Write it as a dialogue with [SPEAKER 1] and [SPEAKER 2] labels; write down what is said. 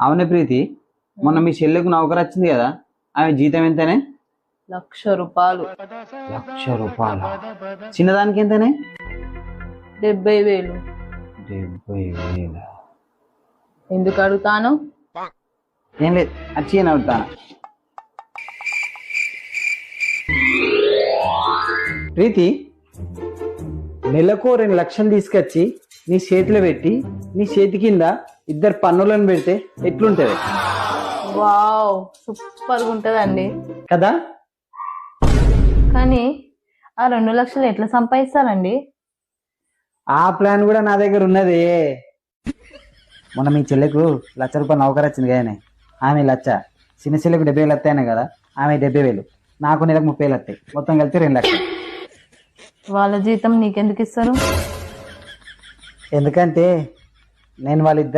[SPEAKER 1] అవునే ప్రీతి, మొన్న మీ చెల్లెకు నౌకరు వచ్చింది కదా, ఆమె జీతం ఎంతనే?
[SPEAKER 2] ₹1,00,000.
[SPEAKER 1] ₹1,00,000. చిన్నదానికి ఎంతనే?
[SPEAKER 2] 70,000.
[SPEAKER 1] 70,000.
[SPEAKER 2] ఎందుకు అడుగుతాను?
[SPEAKER 1] ఏం లేదు, వచ్చి అని అడుగుతాను. ప్రీతి, నెలకు 2,00,000 తీసుకొచ్చి నీ చేతిలో పెట్టి నీ చేతి కింద 2 పన్నులను పెడితే ఎట్లుంటది
[SPEAKER 2] వావ్, సూపర్గా ఉంటదండి.
[SPEAKER 1] కదా?
[SPEAKER 2] కానీ ఆ 2,00,000 ఎట్లా సంపాదిస్తారండి?
[SPEAKER 1] ఆ ప్లాన్ కూడా నా దగ్గర ఉన్నది. మొన్న మీ చెల్లెకు ₹1,00,000 నౌకరు వచ్చింది కానీ ఆమె 1,00,000, చిన్న చెల్లెకు 70,000 వస్తాయనే కదా, ఆమె 70,000, నాకు నెలకు 30,000 వస్తాయి, మొత్తం కలిపి 2,00,000.
[SPEAKER 2] వాళ్ళ జీతం నీకెందుకు ఇస్తారు?
[SPEAKER 1] ఎందుకంటే నేను వాళ్ళిద్దరు